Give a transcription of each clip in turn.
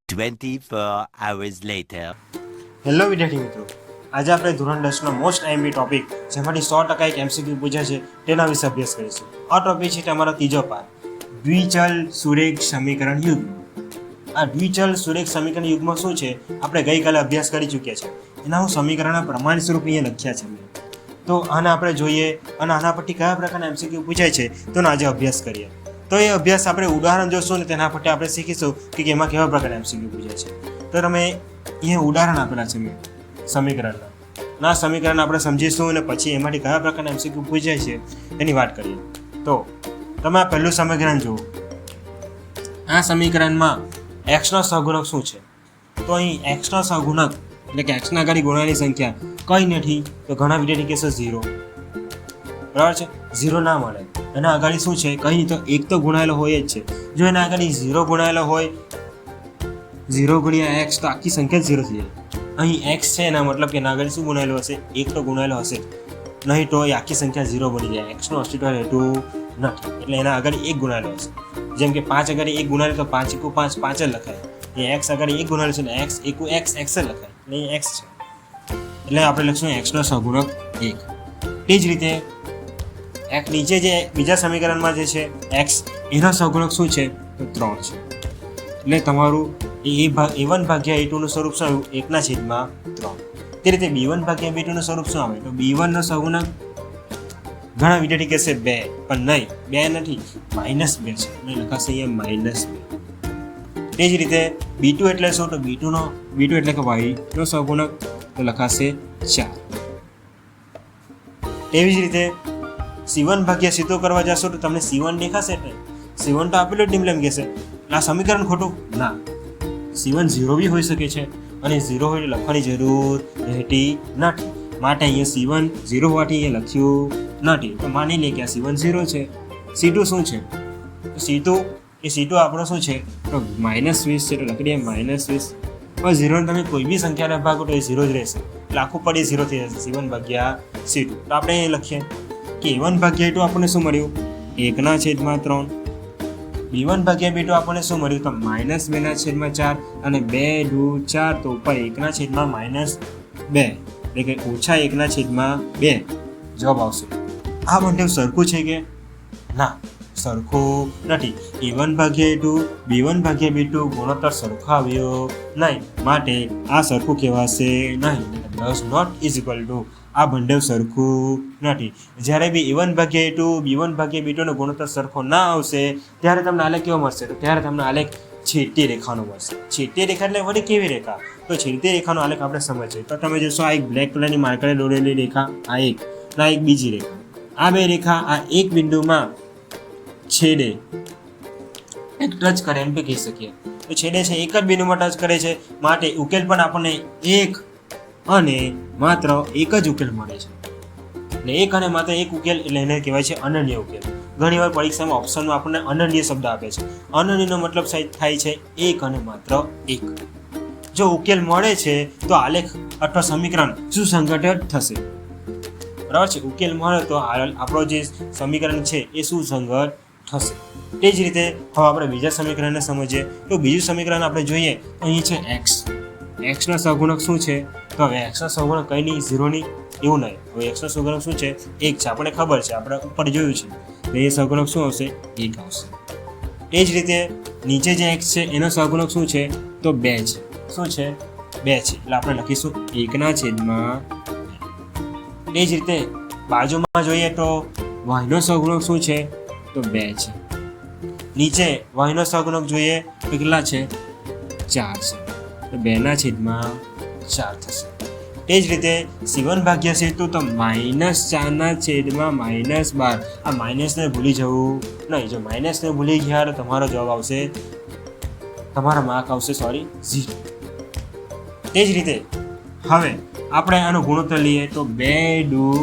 24 hours later. Hello વિદ્યાર્થી મિત્રો, આજે આપણે ધોરણ 10નો મોસ્ટ આઈએમપી ટોપિક જેમાંથી 100% એક એમસીક્યુ પૂછાય છે તેના વિશે અભ્યાસ કરીશું. આ ટોપિક છે તમારો ત્રીજો પાઠ, દ્વિચલ સુરેખ સમીકરણ યુગ્મ. આ દ્વિચલ સુરેખ સમીકરણ યુગ્મ શું છે આપણે ગઈકાલે અભ્યાસ કરી ચૂક્યા છે. એના હું સમીકરણના પ્રમાણ સ્વરૂપ અહીંયા લખ્યા છે. તો આને આપણે જોઈએ અને આના પરથી કયા પ્રકારના એમસીક્યુ પૂછાય છે તો આજે અભ્યાસ કરીએ. તો એ અભ્યાસ આપણે ઉદાહરણ જોશું ને તેના પરથી આપણે શીખીશું કે એમાં કેવા પ્રકારના એમસીક્યુ પૂછાય છે. તો તમે અહીંયા ઉદાહરણ આપેલા છે સમીકરણના. ના સમીકરણ આપણે સમજીશું અને પછી એમાંથી કયા પ્રકારના એમસીક્યુ પૂછાય છે એની વાત કરીએ. તો તમે આ પહેલું સમીકરણ જુઓ. આ સમીકરણમાં એક્સનો સહગુણક શું છે? તો અહીં એક્સનો સહગુણક એટલે કે એક્સના આગળ ગુણાની સંખ્યા કંઈ નથી. તો ઘણા વિદ્યાર્થી કહેશે 0, બરાબર છે. 0 ના મળે. એના આગળ શું છે? કંઈ તો એક તો ગુણાયેલો હોય જ છે. જો એના આગળ 0 ગુણાયેલો હોય, 0 ગુણ્યા x તો આખી સંખ્યા 0 થઈ જાય. અહીં x છે એના મતલબ કે એના આગળ શું ગુણાયેલો હશે? એક તો ગુણાયેલો હશે, નહીં તો એ આખી સંખ્યા 0 બની જાય. એક્સનું અસ્તિત્વ રહેતું નથી, એટલે એના આગળ 1 ગુણાયેલો હશે. જેમ કે 5 આગળ 1 ગુણાયેલો તો 5 × 5 5 જ લખાય. એ x આગળ 1 ગુણાયેલો છે એટલે x × x x જ લખાય, એટલે એ x છે. એટલે આપણે લખીશું એક્સનો સહગુણક 1. તે જ રીતે એક નીચે જે બીજા સમીકરણમાં જે છે x, એનો સહગુણક શું છે? તો 3 છે. એટલે તમારું a1 ભાગ્યા a2 નું સ્વરૂપ શું આવ્યું? 1/3. તે રીતે b1 ભાગ્યા b2 નું સ્વરૂપ શું આવે? તો b1 નો સહગુણક ઘણા વિદ્યાર્થી કહેશે 2, પણ નહીં, 2 નથી, -2 છે. એટલે લખાશે અહીંયા -2. તે જ રીતે b2 એટલે શું? તો b2 એટલે કે y નો સહગુણક તો લખાશે 4. તેવી જ રીતે c1 ભાગ્યા c2 કરવા જશો તો તમને c1 દેખાશે એટલે c1 તો આપેલું જ નિમલેમ કહેશે. આ સમીકરણ ખોટું ના. c1 0 બી હોઈ શકે છે અને 0 હોય લખવાની જરૂર રહેતી નથી. માટે અહીંયા c1 0 હોવાથી અહીંયા લખ્યું નથી. તો માની લે કે આ c1 0 છે. c2 શું છે? તો c2 આપણો શું છે? તો -20 છે. તો લખી દઈએ -20. હવે 0 ને તમે કોઈ બી સંખ્યાને ભાગો તો એ 0 જ રહેશે, એટલે આખું પડી 0 થઈ જશે. c1 ભાગ્યા c2. તો આપણે અહીં લખીએ કે a1 ભાગ્યા a2 આપણને શું મળ્યું? 1/3. b1 ભાગ્યા b2 આપણને શું મળ્યું? તો -2/4 અને 2 2 4 તો ઉપર 1/-2 એટલે કે -1/2 જવાબ આવશે. આ બંને સરખું છે કે ના? સરખું નથી. a1 ભાગ્યા a2 b1 ભાગ્યા b2 ગુણોત્તર સરખો આવ્યો નહીં, માટે આ સરખું કહેવાશે નહીં. Does not is equal to આ બંને સરખું નથી. જ્યારે બી a1 ભાગ્યા a2 b1 ભાગ્યા b2 નો ગુણોત્તર સરખો ના આવશે ત્યારે તમને આલેખ કેવો મળશે? તો ત્યારે તમને આલેખ છેદતી રેખાનો મળશે. છેદતી રેખા એટલે વળી કેવી રેખા? તો છેદતી રેખાનો આલેખ આપણે સમજીએ તો તમે જોશો આ એક બ્લેક કલરની માર્કરે દોરેલી રેખા, આ એક ના એક બીજી રેખા. આ બે રેખા આ એક બિંદુમાં છેદે, એક ટચ કરે એમ કહી શકીએ. તો છેદે છે એક જ બિંદુમાં ટચ કરે છે, માટે ઉકેલ પણ આપણને એક અને માત્ર એક જ ઉકેલ મળે છે. એટલે એક અને માત્ર એક ઉકેલ એટલે એને કહેવાય છે અનન્ય ઉકેલ. ઘણીવાર પરીક્ષામાં ઓપ્શનમાં આપણને અનન્ય શબ્દ આપે છે. અનન્યનો મતલબ થાય છે એક અને માત્ર એક. જો ઉકેલ મળે છે તો આલેખ અથવા સમીકરણ સુસંગત થશે, બરાબર છે. ઉકેલ મળે તો આપણો જે સમીકરણ છે એ સુસંગત થશે. તે જ રીતે હવે આપણે બીજા સમીકરણને સમજીએ. તો બીજું સમીકરણ આપણે જોઈએ અહીં છે x. એક્સનો સહગુણક શું છે? તો હવે એક્સનો સહગુણક કંઈ નહીં, 0 નહીં, એવું નહીં. હવે એક્સનો સહગુણક શું છે? 1 છે. આપણને ખબર છે, આપણે ઉપર જોયું છે. તો એ સહગુણક શું આવશે? 1 આવશે. એ જ રીતે નીચે જે x છે એનો સહગુણક શું છે? તો 2 છે. શું છે? 2 છે. એટલે આપણે લખીશું 1/2. એ જ રીતે બાજુમાં જોઈએ તો y નો સહગુણક શું છે? તો 2 છે. નીચે y નો સહગુણક જોઈએ તો કેટલા છે? 4 છે. તો 2/4 થશે. તે જ રીતે c1 ભાગ્યા c2 તો -4/-12. આ માઇનસને ભૂલી જવું નહીં. જો માઇનસને ભૂલી ગયા તો તમારો જવાબ આવશે, તમારા માર્ક આવશે 0. તે જ રીતે હવે આપણે આનો ગુણોત્તર લઈએ તો 2 2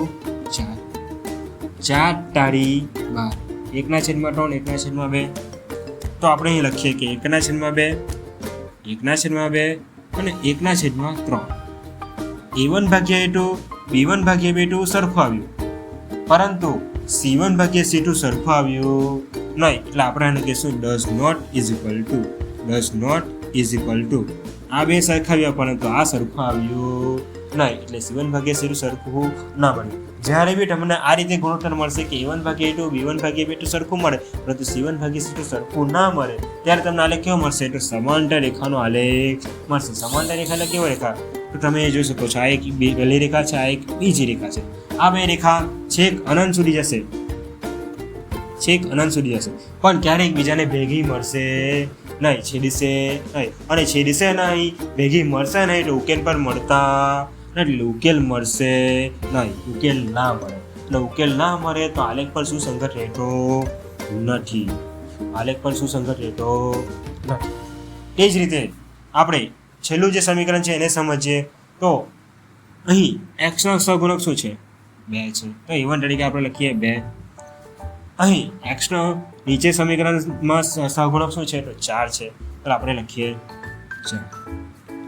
4 4 12. 1/3 1/2. તો આપણે અહીં લખીએ કે 1/2 1/2 અને 1/3. a1 ભાગ્યા a2 b1 ભાગ્યા b2 સરખું આવ્યું, પરંતુ c1 ભાગ્યા c2 સરખું આવ્યું નહીં. એટલે આપણે આને કહીશું does not is equal to આ બે સરખાવ્યા પરંતુ આ સરખું આવ્યું નહીં, એટલે C1 ભાગ્યા C2 સરખું ના બન્યું. જ્યારે બી તમને આ રીતે ગુણોત્તર મળશે કે A1 ભાગ્યા A2 B1 ભાગ્યા B2 સરખું મળે પરંતુ C1 ભાગ્યા C2 સરખું ના મળે ત્યારે તમને આલેખ કેવો મળશે? તો સમાંતર રેખાનો આલેખ મળશે. સમાંતર રેખા એટલે કેવો રેખા? તો તમે જોઈ શકો છો, આ એક પહેલી રેખા છે, આ એક બીજી રેખા છે. આ બે રેખા છેક અનંત સુધી જશે, છેક અનંત સુધી જશે, પણ ક્યારેક બીજાને ભેગી મળશે નહીં, છેદશે નહીં. અને છેદશે નહીં, ભેગી મળશે નહીં એટલે ઉકેલ પર મળતા નથી, એટલે ઉકેલ મળશે નહીં, ઉકેલ ના મળે. એટલે ઉકેલ ના મળે તો આલેખ પર સુસંગત રહેતો નથી, આલેખ પર સુસંગત રહેતો નથી. તે જ રીતે આપણે છેલ્લું જે સમીકરણ છે એને સમજીએ તો અહીં x નો સહગુણક શું છે? 2 છે, તો A1 તરીકે આપણે લખીએ 2. અહીં x નો નીચે સમીકરણમાં સહગુણક શું છે? તો 4 છે, તો આપણે લખીએ 4.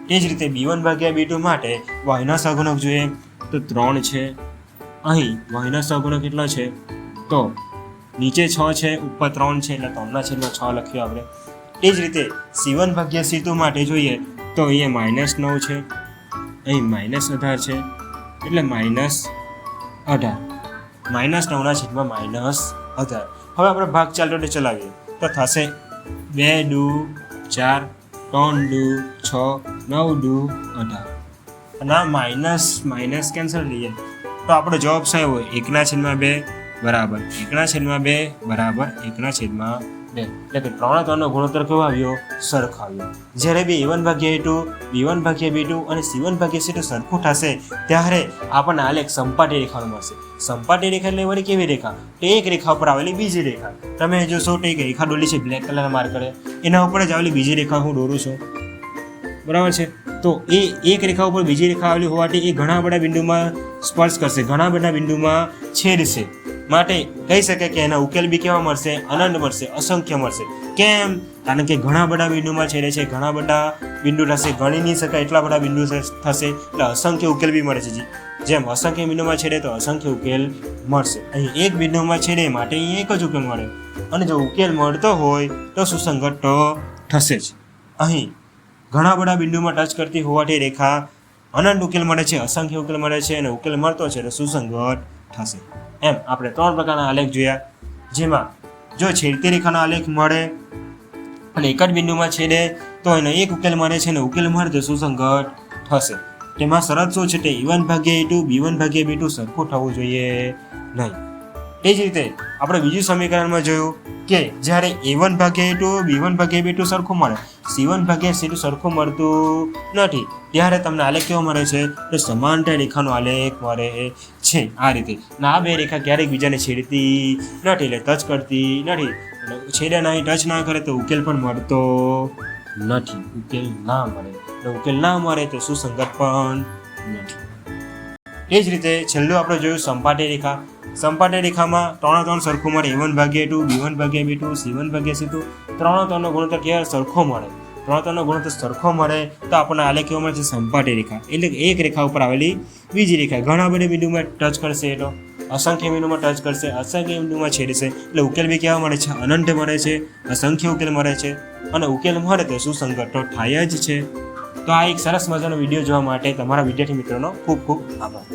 તે જ રીતે B1 ભાગ્યા B2 માટે y ના સહગુણક જોઈએ તો 3 છે. અહીં y ના સહગુણક કેટલો છે? તો નીચે 6 છે, ઉપર 3 છે, એટલે 3/6 લખ્યું આપણે. તે જ રીતે C1 ભાગ્યા C2 માટે જોઈએ તો અહીંયા -9 છે, અહીં -18 છે, એટલે -18, -9/-18. હવે આપણે ભાગ ચાલતો ચલાવીએ તો થશે 2 દુ 4, 3 દુ 6, 9 દુ 18. અને આ માઇનસ કેન્સલ થઈ જાય તો આપણો જવાબ શું આવ્યો? 1/2 બરાબર 1/2 બરાબર 1/2. એટલે કે 3/3 ગુણોત્તર કેવો આવ્યો? સરખો આવ્યો. જ્યારે બી A1 ભાગ્યા A2 B1 ભાગ્યા B2 અને C1 ભાગ્યા C2 સરખું થશે ત્યારે આપણને આલેખ સંપાટી રેખાનો મળશે. સંપાટી રેખા એટલે વળી કેવી રેખા? તો એક રેખા ઉપર આવેલી બીજી રેખા. તમે જોશો તો એક રેખા દોરી છે બ્લેક કલરના માર્કરે, એના ઉપર જ આવેલી બીજી રેખા હું દોરું છું, બરાબર છે. તો એ એક રેખા ઉપર બીજી રેખા આવેલી હોવાથી એ ઘણા બધા બિંદુમાં સ્પર્શ કરશે, ઘણા બધા બિંદુમાં છેદશે. માટે કહી શકે કે એના ઉકેલ બી કેવા મળશે? અનંત મળશે, અસંખ્ય મળશે. કેમ? કારણ કે ઘણા બધા બિંદુમાં છેડે છે, ઘણા બધા બિંદુ થશે, ગણી નહીં શકાય એટલા બધા બિંદુ થશે, એટલે અસંખ્ય ઉકેલ બી મળે છે. જેમ અસંખ્ય બિંદુમાં છેડે તો અસંખ્ય ઉકેલ મળશે. અહીં એક બિંદુમાં છેડે માટે અહીં એક જ ઉકેલ મળે, અને જો ઉકેલ મળતો હોય તો સુસંગત તો થશે જ. અહીં ઘણા બધા બિંદુમાં ટચ કરતી હોવાથી રેખા અનંત ઉકેલ મળે છે, અસંખ્ય ઉકેલ મળે છે, અને ઉકેલ મળતો છે તો સુસંગત થશે. એમ આપણે 3 પ્રકારના આલેખ જોયા, જેમાં જો છેડતી રેખાનો આલેખ મળે અને એક જ બિંદુમાં છેડે તો એનો એક ઉકેલ મળે છે, અને ઉકેલ મળે તો સુસંગત થશે. તેમાં શરત શું છે? તે A1 ભાગ્યા A2 B1 ભાગ્યા B2 સરખું થવું જોઈએ નહીં. એ જ રીતે આપણે બીજું સમીકરણમાં જોયું કે જ્યારે A1 ભાગ્યા A2 B1 ભાગ્યા B2 સરખું મળે, C1 ભાગ્યા C2 સરખું મળતું નથી, ત્યારે તમને આલેખ કેવો મળે છે? તો સમાંતર રેખાનો આલેખ મળે છે. આ રીતે આ બે રેખા ક્યારેક બીજાને છેડતી નથી, એટલે ટચ કરતી નથી, છેડે નહીં, ટચ ના કરે તો ઉકેલ પણ મળતો નથી, ઉકેલ ના મળે. ઉકેલ ના મળે તો સુસંગત પણ નથી. એ જ રીતે છેલ્લું આપણે જોયું સંપાટી રેખા. સંપાટી રેખામાં 3/3 સરખું મળે, A1 ભાગ્યા A2 B1 ભાગ્યા B2 C1 ભાગ્યા C2 3/3 ગુણોત્તર કેવો? સરખો મળે. 3/3 ગુણોત્તર સરખો મળે તો આપણને આલેખ કેવો મળે છે? સંપાટી રેખા. એટલે કે એક રેખા ઉપર આવેલી બીજી રેખા ઘણા બધા બિંદુમાં ટચ કરશે, તો અસંખ્ય બિંદુમાં ટચ કરશે, અસંખ્ય બિંદુમાં છેડશે, એટલે ઉકેલ બી કેવા મળે છે? અનંત મળે છે, અસંખ્ય ઉકેલ મળે છે, અને ઉકેલ મળે તો સુસંગત તો થાય જ છે. તો આ એક સરસ મજાનો વિડીયો જોવા માટે તમારા વિદ્યાર્થી મિત્રોનો ખૂબ ખૂબ આભાર.